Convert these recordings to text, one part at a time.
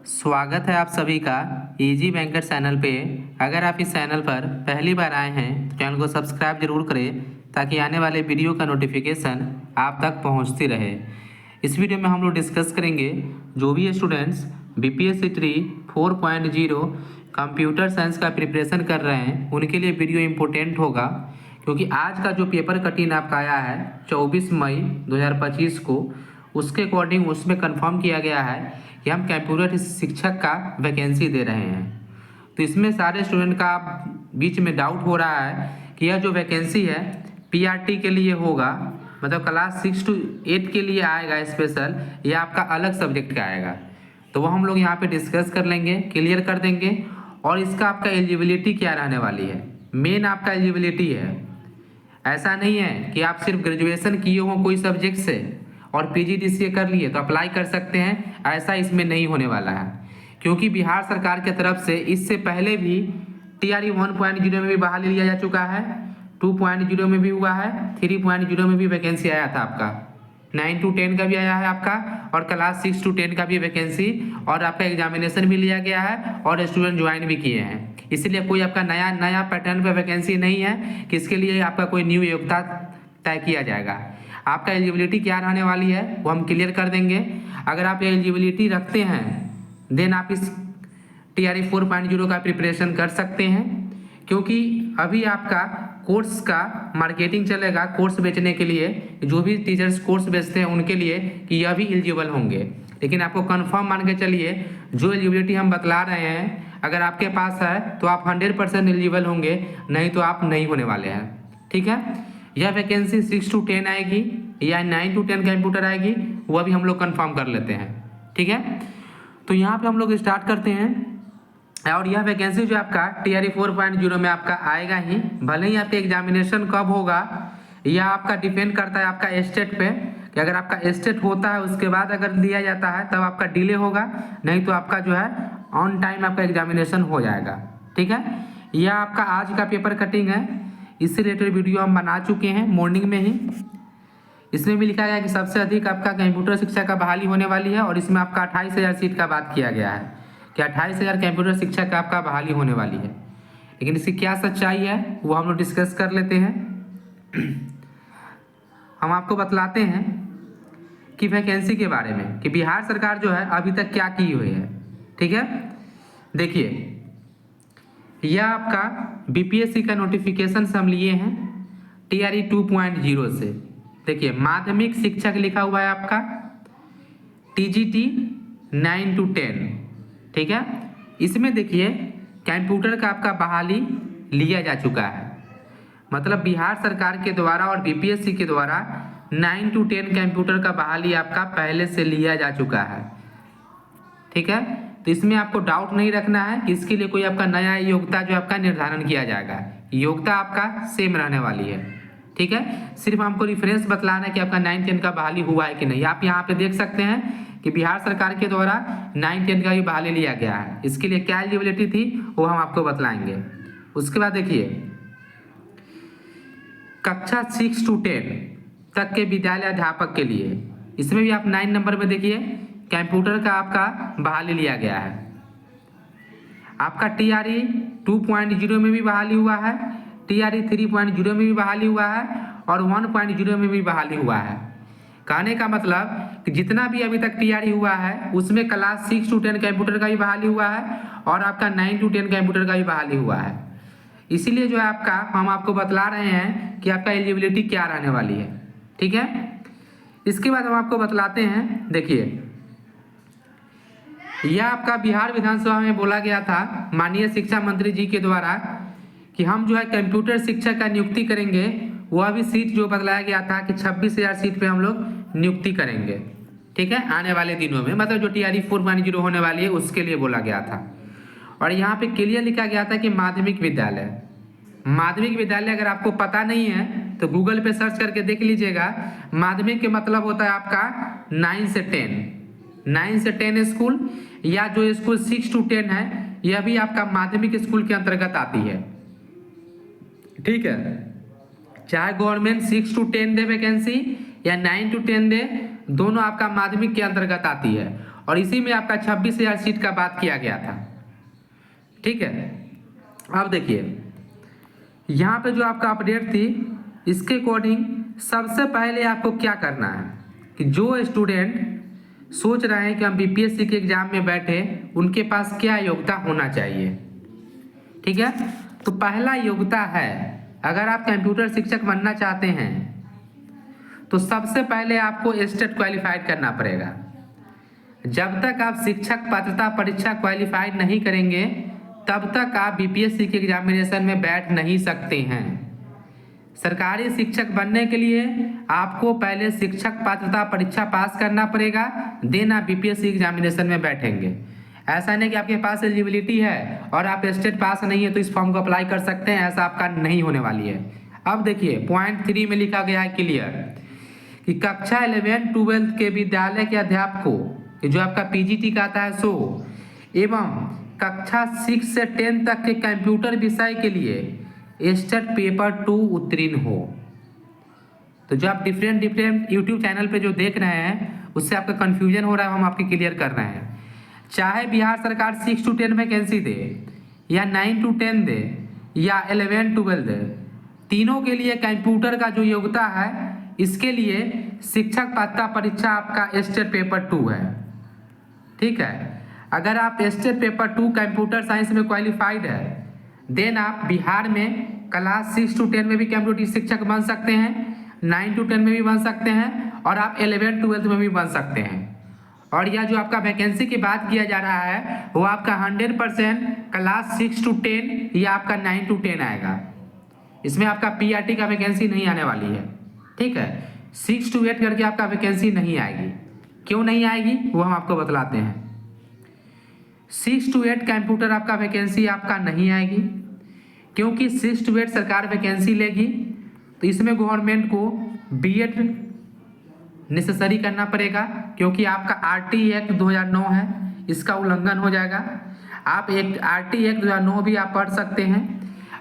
स्वागत है आप सभी का इजी बैंकर चैनल पे। अगर आप इस चैनल पर पहली बार आए हैं तो चैनल को सब्सक्राइब जरूर करें ताकि आने वाले वीडियो का नोटिफिकेशन आप तक पहुंचती रहे। इस वीडियो में हम लोग डिस्कस करेंगे जो भी students BPSC tree 4.0 computer science का प्रिपरेशन कर रहे हैं उनके लिए वीडियो इम्पोर्टेंट होगा, क्योंकि आज का जो पेपर कटिंग आपका आया है 24 मई 2025 को, उसके अकॉर्डिंग उसमें कंफर्म किया गया है कि हम कंप्यूटर शिक्षक का वैकेंसी दे रहे हैं। तो इसमें सारे स्टूडेंट का बीच में डाउट हो रहा है कि यह जो वैकेंसी है पीआरटी के लिए होगा, मतलब क्लास 6 to 8 के लिए आएगा स्पेशल, या आपका अलग सब्जेक्ट का आएगा। तो वो हम लोग यहाँ पे डिस्कस कर लेंगे, क्लियर कर देंगे। और इसका आपका एलिजिबिलिटी क्या रहने वाली है, मेन आपका एलिजिबिलिटी है। ऐसा नहीं है कि आप सिर्फ ग्रेजुएशन किए हो कोई सब्जेक्ट से और पीजीडीसीए कर लिए तो अप्लाई कर सकते हैं, ऐसा इसमें नहीं होने वाला है। क्योंकि बिहार सरकार की तरफ से इससे पहले भी टीआरई 1.0 में भी बहाली लिया जा चुका है, 2.0 में भी हुआ है, 3.0 में भी वैकेंसी आया था आपका, 9 to 10 का भी आया है आपका, और क्लास 6 to 10 का भी वैकेंसी, और आपका एग्जामिनेशन भी लिया गया है और स्टूडेंट ज्वाइन भी किए हैं। इसलिए कोई आपका नया पैटर्न पे वैकेंसी नहीं है कि इसके लिए आपका कोई न्यू योग्यता तय किया जाएगा। आपका एलिजिबिलिटी क्या रहने वाली है वो हम क्लियर कर देंगे। अगर आप एलिजिबिलिटी रखते हैं देन आप इस टीआरई 4.0 का प्रिपरेशन कर सकते हैं, क्योंकि अभी आपका कोर्स का मार्केटिंग चलेगा कोर्स बेचने के लिए, जो भी टीचर्स कोर्स बेचते हैं उनके लिए कि यह भी एलिजिबल होंगे। लेकिन आपको कंफर्म मान के चलिए जो एलिजिबिलिटी हम बतला रहे हैं अगर आपके पास है तो आप 100% एलिजिबल होंगे, नहीं तो आप नहीं होने वाले हैं। ठीक है, यह वैकेंसी 6 to 10 आएगी या 9 to 10 कंप्यूटर आएगी, वह भी हम लोग कंफर्म कर लेते हैं। ठीक है, तो यहाँ पे हम लोग स्टार्ट करते हैं। और यह वैकेंसी जो आपका टीआरई 4.0 में आपका आएगा ही, भले ही आपका एग्जामिनेशन कब होगा यह आपका डिपेंड करता है आपका स्टेट पे, कि अगर आपका स्टेट होता है उसके बाद अगर दिया जाता है तब आपका डिले होगा, नहीं तो आपका जो है ऑन टाइम आपका एग्जामिनेशन हो जाएगा। ठीक है, यह आपका आज का पेपर कटिंग है, इससे रिलेटेड वीडियो हम बना चुके हैं मॉर्निंग में ही। इसमें भी लिखा गया है कि सबसे अधिक आपका कंप्यूटर शिक्षा का बहाली होने वाली है, और इसमें आपका 28,000 सीट का बात किया गया है कि 28,000 कंप्यूटर शिक्षा का आपका बहाली होने वाली है। लेकिन इसकी क्या सच्चाई है वो हम लोग डिस्कस कर लेते हैं। हम आपको बतलाते हैं कि वैकेंसी के बारे में कि बिहार सरकार जो है अभी तक क्या की हुई है। ठीक है, देखिए यह आपका बीपीएससी का नोटिफिकेशन हम लिए हैं टीआरई 2.0 से। देखिए माध्यमिक शिक्षक लिखा हुआ है आपका टीजीटी 9 to 10। ठीक है, इसमें देखिए कंप्यूटर का आपका बहाली लिया जा चुका है, मतलब बिहार सरकार के द्वारा और बीपीएससी के द्वारा 9 to 10 कंप्यूटर का बहाली आपका पहले से लिया जा चुका है। ठीक है, तो इसमें आपको डाउट नहीं रखना है कि इसके लिए कोई आपका नया योग्यता जो आपका निर्धारण किया जाएगा, योग्यता आपका सेम रहने वाली है। ठीक है, सिर्फ हमको रिफरेंस बतलाना है कि आपका 9-10 का बहाली हुआ है कि नहीं। आप यहाँ पे देख सकते हैं कि बिहार सरकार के द्वारा 9-10 का भी बहाली लिया गया है। इसके लिए क्या एलिजिबिलिटी थी वो हम आपको बतलाएंगे। उसके बाद देखिए कक्षा 6 to 10 तक के विद्यालय अध्यापक के लिए, इसमें भी आप 9 नंबर में देखिए कंप्यूटर का आपका बहाली लिया गया है। आपका टीआरई 2.0 में भी बहाली हुआ है, टीआरई 3.0 में भी बहाली हुआ है, और 1.0 में भी बहाली हुआ है। कहने का मतलब कि जितना भी अभी तक टीआरई हुआ है उसमें क्लास 6 to 10 कंप्यूटर का भी बहाली हुआ है और आपका 9 to 10 कंप्यूटर का भी बहाली हुआ है। इसीलिए जो है आपका हम आपको बतला रहे हैं कि आपका एलिजिबिलिटी क्या रहने वाली है। ठीक है, इसके बाद हम आपको बतलाते हैं। देखिए यह आपका बिहार विधानसभा में बोला गया था माननीय शिक्षा मंत्री जी के द्वारा कि हम जो है कंप्यूटर शिक्षक का नियुक्ति करेंगे। वह भी सीट जो बतलाया गया था कि 26,000 सीट पे हम लोग नियुक्ति करेंगे। ठीक है, आने वाले दिनों में, मतलब जो टीआरई 4.0 होने वाली है उसके लिए बोला गया था। और यहाँ पे क्लियर लिखा गया था कि माध्यमिक विद्यालय अगर आपको पता नहीं है तो गूगल पे सर्च करके देख लीजिएगा। माध्यमिक के मतलब होता है आपका 9 से 10 स्कूल, या जो स्कूल 6 to 10 है यह भी आपका माध्यमिक स्कूल के अंतर्गत आती है। ठीक है, चाहे गवर्नमेंट 6 to 10 दे वैकेंसी या 9 to 10 दे, दोनों आपका माध्यमिक के अंतर्गत आती है। और इसी में आपका 26,000 सीट का बात किया गया था। ठीक है, अब देखिए यहाँ पे जो आपका अपडेट थी इसके अकॉर्डिंग सबसे पहले आपको क्या करना है कि जो स्टूडेंट सोच रहे हैं कि हम बीपीएससी के एग्जाम में बैठे, उनके पास क्या योग्यता होना चाहिए। ठीक है, तो पहला योग्यता है, अगर आप कंप्यूटर शिक्षक बनना चाहते हैं तो सबसे पहले आपको स्टेट क्वालिफाइड करना पड़ेगा। जब तक आप शिक्षक पात्रता परीक्षा क्वालिफाइड नहीं करेंगे तब तक आप बीपीएससी के एग्जामिनेशन में बैठ नहीं सकते हैं। सरकारी शिक्षक बनने के लिए आपको पहले शिक्षक पात्रता परीक्षा पास करना पड़ेगा, देन आप बीपीएससी एग्जामिनेशन में बैठेंगे। ऐसा नहीं कि आपके पास एलिजिबिलिटी है और आप स्टेट पास नहीं है तो इस फॉर्म को अप्लाई कर सकते हैं, ऐसा आपका नहीं होने वाली है। अब देखिए पॉइंट 3 में लिखा गया है क्लियर कि कक्षा 11-12 के विद्यालय के अध्यापकों, जो आपका पीजीटी का आता है सो, एवं कक्षा 6 से 10 तक के कंप्यूटर विषय के लिए स्टेट पेपर 2 उत्तीर्ण हो। तो जो आप डिफरेंट यूट्यूब चैनल पे जो देख रहे हैं उससे आपका कंफ्यूजन हो रहा है, हम आपके क्लियर कर रहे हैं। चाहे बिहार सरकार 6 to 10 वैकेंसी दे या 9 to 10 दे या 11-12 दे, तीनों के लिए कंप्यूटर का जो योग्यता है इसके लिए शिक्षक पात्रता परीक्षा आपका स्टेट पेपर 2 है। ठीक है, अगर आप स्टेट पेपर 2 कंप्यूटर साइंस में क्वालिफाइड है देन आप बिहार में क्लास 6 to 10 में भी कंप्यूटर शिक्षक बन सकते हैं, 9 to 10 में भी बन सकते हैं और आप 11-12 में भी बन सकते हैं। और यह जो आपका वैकेंसी की बात किया जा रहा है वो आपका 100% क्लास 6 to 10 या आपका 9 to 10 आएगा। इसमें आपका पीआरटी का वैकेंसी नहीं आने वाली है। ठीक है, 6 to 8 करके आपका वैकेंसी नहीं आएगी। क्यों नहीं आएगी वो हम आपको बतलाते हैं। 6 to 8 कंप्यूटर आपका वैकेंसी आपका नहीं आएगी क्योंकि 6 to 8 सरकार वैकेंसी लेगी तो इसमें गवर्नमेंट को बीएड नेसेसरी करना पड़ेगा, क्योंकि आपका आरटी एक्ट 2009 है, इसका उल्लंघन हो जाएगा। आप एक आरटी एक्ट 2009 भी आप पढ़ सकते हैं।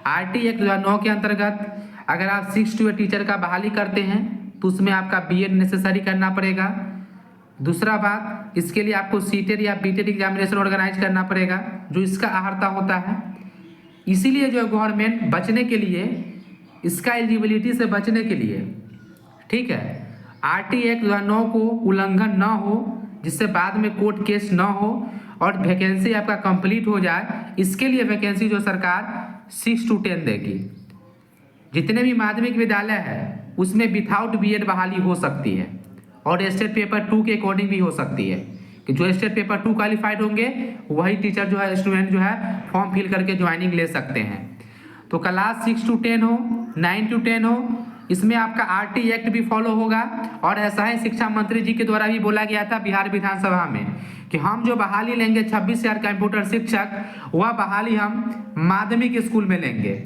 आरटी एक्ट 2009 के अंतर्गत अगर आप 6 to 8 टीचर का बहाली करते हैं तो उसमें आपका बीएड नेसेसरी करना पड़ेगा। दूसरा बात, इसके लिए आपको सीटेट या बीटेट एग्जामिनेशन ऑर्गेनाइज करना पड़ेगा जो इसका आहर्ता होता है। इसीलिए जो गवर्नमेंट बचने के लिए, इसका एलिजिबिलिटी से बचने के लिए, ठीक है, आरटी एक्ट 2009 को उल्लंघन न हो, जिससे बाद में कोर्ट केस न हो और वैकेंसी आपका कंप्लीट हो जाए, इसके लिए वैकेंसी जो सरकार 6 to 10 देगी। जितने भी माध्यमिक विद्यालय है उसमें विथआउट बीएड बहाली हो सकती है और स्टेट पेपर 2 के अकॉर्डिंग भी हो सकती है कि जो स्टेट पेपर 2 क्वालिफाइड होंगे वही टीचर जो है, स्टूडेंट जो है फॉर्म फिल करके ज्वाइनिंग ले सकते हैं। तो क्लास 6 to 10 हो, 9 to 10 हो, इसमें आपका आरटी एक्ट भी फॉलो होगा। और ऐसा ही शिक्षा मंत्री जी के द्वारा भी बोला गया था बिहार विधानसभा में कि हम जो बहाली लेंगे 26,000 कंप्यूटर शिक्षक, वह बहाली हम माध्यमिक स्कूल में लेंगे,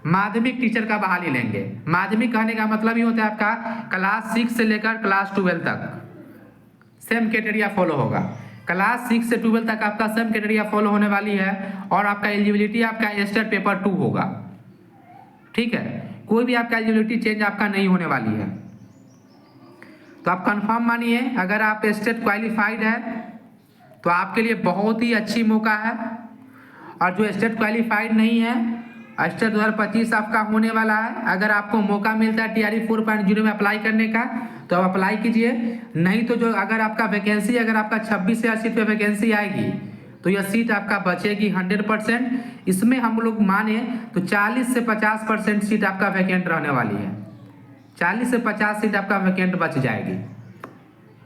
माध्यमिक टीचर का बहाली लेंगे। माध्यमिक कहने का मतलब ही होता है आपका क्लास 6 से लेकर क्लास 12 तक सेम क्राइटेरिया फॉलो होगा। क्लास 6 से 12 तक आपका सेम क्राइटेरिया फॉलो होने वाली है और आपका एलिजिबिलिटी आपका स्टेट पेपर 2 होगा। ठीक है, कोई भी आपका एलिजिबिलिटी चेंज आपका नहीं होने वाली है। तो आप कंफर्म मानिए, अगर आप स्टेट क्वालिफाइड है तो आपके लिए बहुत ही अच्छी मौका है। और जो स्टेट क्वालिफाइड नहीं है, स्टेट 2025 आपका होने वाला है। अगर आपको मौका मिलता है टीआरई 4.0 में अप्लाई करने का तो आप अप्लाई कीजिए, नहीं तो जो अगर आपका वैकेंसी, अगर आपका 26,000 सीट पे वैकेंसी आएगी तो यह सीट आपका बचेगी 100%। इसमें हम लोग माने तो 40 से 50% सीट आपका वैकेंट रहने वाली है। 40 से 50 सीट आपका वैकेंट बच जाएगी।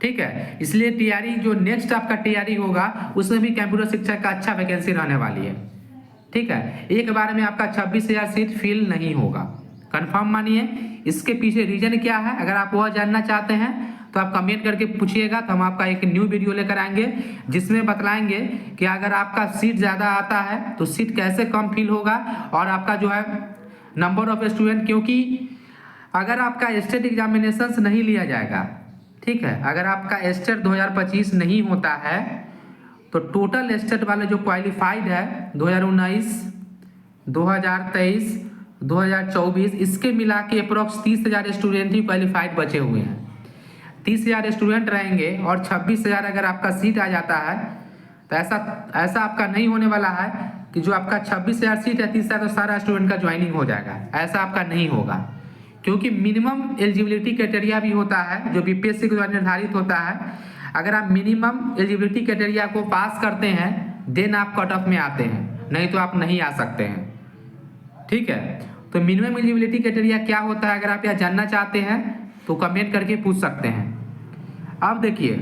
ठीक है, इसलिए टीआरई जो नेक्स्ट आपका टीआरई होगा उसमें भी कंप्यूटर शिक्षक का अच्छा वैकेंसी रहने वाली है। ठीक है, एक बार में आपका 26,000 सीट फिल नहीं होगा, कंफर्म मानिए। इसके पीछे रीजन क्या है, अगर आप वह जानना चाहते हैं तो आप कमेंट करके पूछिएगा, तो हम आपका एक न्यू वीडियो लेकर आएंगे जिसमें बतलाएंगे कि अगर आपका सीट ज़्यादा आता है तो सीट कैसे कम फिल होगा और आपका जो है नंबर ऑफ स्टूडेंट, क्योंकि अगर आपका स्टेट एग्जामिनेशंस नहीं लिया जाएगा, ठीक है, अगर आपका स्टेट 2025 नहीं होता है तो टोटल स्टेट वाले जो क्वालिफाइड है 2019, 2023, 2024 इसके मिला के अप्रोक्स 30,000 स्टूडेंट ही क्वालिफाइड बचे हुए हैं। 30,000 स्टूडेंट रहेंगे और 26,000 अगर आपका सीट आ जाता है तो ऐसा आपका नहीं होने वाला है कि जो आपका 26,000 सीट है 30,000 तो सारा स्टूडेंट का ज्वाइनिंग हो जाएगा। ऐसा आपका नहीं होगा, क्योंकि मिनिमम एलिजिबिलिटी क्राइटेरिया भी होता है जो बीपीएससी के द्वारा निर्धारित होता है। अगर आप मिनिमम एलिजिबिलिटी क्राइटेरिया को पास करते हैं देन आप कट ऑफ में आते हैं, नहीं तो आप नहीं आ सकते हैं। ठीक है, तो मिनिमम एलिजिबिलिटी क्राइटेरिया क्या होता है अगर आप यह जानना चाहते हैं तो कमेंट करके पूछ सकते हैं। अब देखिए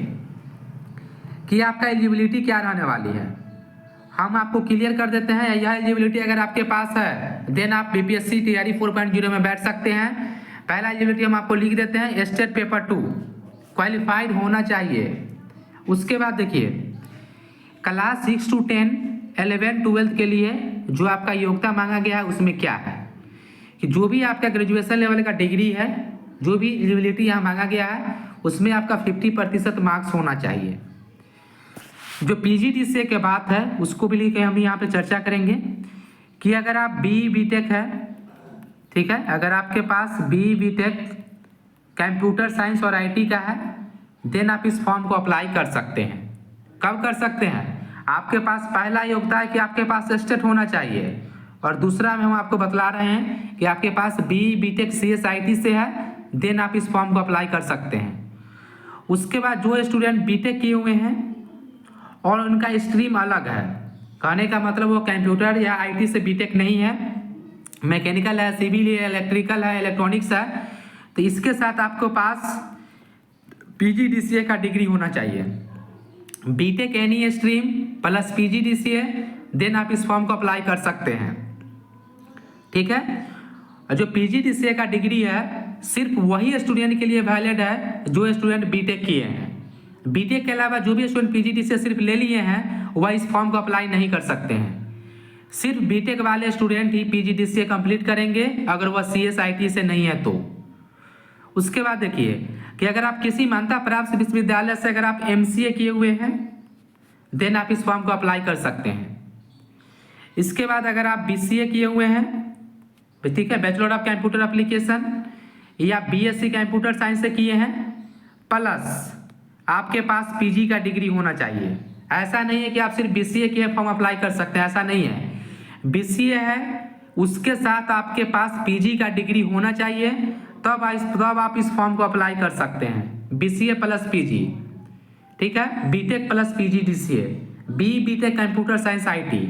कि आपका एलिजिबिलिटी क्या रहने वाली है, हम आपको क्लियर कर देते हैं। यह एलिजिबिलिटी अगर आपके पास है देन आप बीपीएससी तैयारी 4.0 में बैठ सकते हैं। पहला एलिजिबिलिटी हम आपको लिख देते हैं, स्टेट पेपर 2 क्वालिफाइड होना चाहिए। उसके बाद देखिए क्लास 6 to 10, 11, 12 के लिए जो आपका योग्यता मांगा गया है उसमें क्या है कि जो भी आपका ग्रेजुएशन लेवल का डिग्री है, जो भी एलिजिबिलिटी यहाँ मांगा गया है उसमें आपका 50% मार्क्स होना चाहिए। जो पीजीडीसीए के बात है उसको भी लेके हम यहाँ पे चर्चा करेंगे कि अगर आप बीटेक है, ठीक है, अगर आपके पास बीटेक कंप्यूटर साइंस और आईटी का है देन आप इस फॉर्म को अप्लाई कर सकते हैं। कब कर सकते हैं? आपके पास पहला योग्यता है कि आपके पास स्टेट होना चाहिए, और दूसरा में हम आपको बतला रहे हैं कि आपके पास बीटेक सीएसआईटी से है देन आप इस फॉर्म को अप्लाई कर सकते हैं। उसके बाद जो स्टूडेंट बीटेक किए हुए हैं और उनका स्ट्रीम अलग है, कहने का मतलब वो कंप्यूटर या आईटी से बीटेक नहीं है, मैकेनिकल है, सिविल है, इलेक्ट्रिकल है, इलेक्ट्रॉनिक्स है, तो इसके साथ आपके पास पीजीडीसीए का डिग्री होना चाहिए। BTech any stream plus PGDCA then आप इस फॉर्म को अप्लाई कर सकते हैं। ठीक है, जो पीजीडीसीए का डिग्री है सिर्फ वही स्टूडेंट के लिए वैलिड है जो स्टूडेंट बीटेक किए हैं। बीटेक के अलावा जो भी स्टूडेंट पीजीडीसीए सिर्फ ले लिए हैं वह इस फॉर्म को अप्लाई नहीं कर सकते हैं। सिर्फ बीटेक वाले स्टूडेंट ही पीजीडीसीए कंप्लीट करेंगे अगर वह सीएसआईटी से नहीं है तो। उसके बाद देखिए कि अगर आप किसी मान्यता प्राप्त विश्वविद्यालय से अगर आप एमसीए किए हुए हैं देन आप इस फॉर्म को अप्लाई कर सकते हैं। इसके बाद अगर आप बीसीए किए हुए हैं, ठीक है, बैचलर ऑफ कंप्यूटर एप्लीकेशन या बीएससी कंप्यूटर साइंस से किए हैं, प्लस आपके पास पीजी का डिग्री होना चाहिए। ऐसा नहीं है कि आप सिर्फ बीसीए के फॉर्म अप्लाई कर सकते हैं, ऐसा नहीं है। बीसीए है उसके साथ आपके पास पीजी का डिग्री होना चाहिए, तब आप इस फॉर्म को अप्लाई कर सकते हैं। बीसीए प्लस पीजी, ठीक है, BTech plus PGDCA, BTech computer science IT,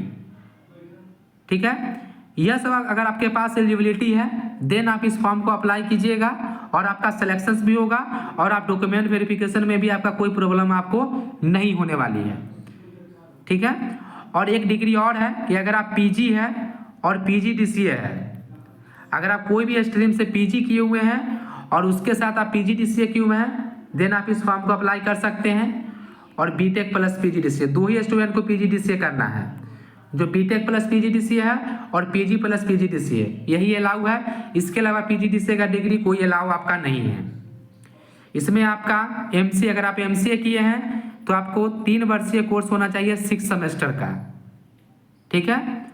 ठीक है, यह सब अगर आपके पास एलिजिबिलिटी है देन आप इस फॉर्म को अप्लाई कीजिएगा और आपका सिलेक्शन भी होगा और आप डॉक्यूमेंट वेरिफिकेशन में भी आपका कोई प्रॉब्लम आपको नहीं होने वाली है। ठीक है, और एक डिग्री और है कि अगर आप पीजी है और पीजीडीसीए है, अगर आप कोई भी स्ट्रीम से पीजी किए हुए हैं और उसके साथ आप पीजीडीसीए किए हुए हैं देन आप इस फॉर्म को अप्लाई कर सकते हैं। और बीटेक प्लस पीजीडीसीए, दो ही स्टूडेंट को पीजीडीसीए करना है, जो बीटेक प्लस पीजीडीसीए है और पीजी प्लस पीजीडीसीए, यही अलाउ है। इसके अलावा पीजीडीसीए का डिग्री कोई अलाउ आपका नहीं है। इसमें आपका एमसीए, अगर आप एमसीए किए हैं तो आपको 3 वर्षीय कोर्स होना चाहिए 6 सेमेस्टर का। ठीक है,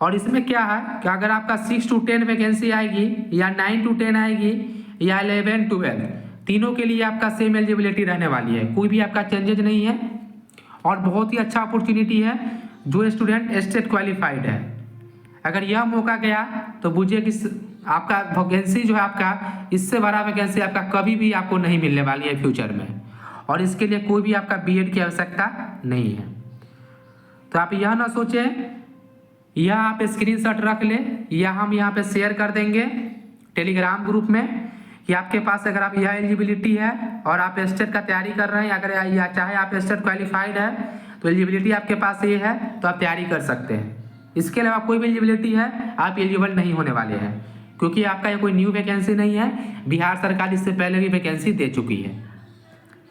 और इसमें क्या है कि अगर आपका 6 to 10 वैकेंसी आएगी या 9 to 10 आएगी या 11, 12, तीनों के लिए आपका सेम एलिजिबिलिटी रहने वाली है, कोई भी आपका चेंजेज नहीं है। और बहुत ही अच्छा अपॉर्चुनिटी है जो स्टूडेंट स्टेट क्वालिफाइड है। अगर यह मौका गया तो बुझिए कि आपका वैकेंसी जो है आपका इससे बड़ा वैकेंसी आपका कभी भी आपको नहीं मिलने वाली है फ्यूचर में, और इसके लिए कोई भी आपका बीएड की आवश्यकता नहीं है। तो आप यह ना सोचें, यह आप स्क्रीनशॉट रख लें या हम यहाँ पे शेयर कर देंगे टेलीग्राम ग्रुप में कि आपके पास अगर आप यह एलिजिबिलिटी है और आप स्टेट का तैयारी कर रहे हैं, अगर या चाहे आप स्टेट क्वालिफाइड है तो एलिजिबिलिटी आपके पास ये है तो आप तैयारी कर सकते हैं। इसके अलावा कोई भी एलिजिबिलिटी है आप एलिजिबल नहीं होने वाले हैं, क्योंकि आपका ये कोई न्यू वैकेंसी नहीं है, बिहार सरकार इससे पहले भी वैकेंसी दे चुकी है।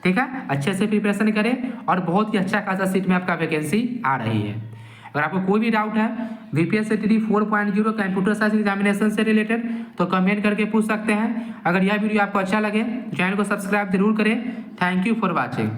ठीक है, अच्छे से प्रिपरेशन करें और बहुत ही अच्छा खासा सीट में आपका वैकेंसी आ रही है। अगर आपको कोई भी डाउट है बीपीएससी 4.0 कंप्यूटर साइंस एग्जामिनेशन से रिलेटेड तो कमेंट करके पूछ सकते हैं। अगर यह वीडियो आपको अच्छा लगे तो चैनल को सब्सक्राइब जरूर करें। Thank you for watching.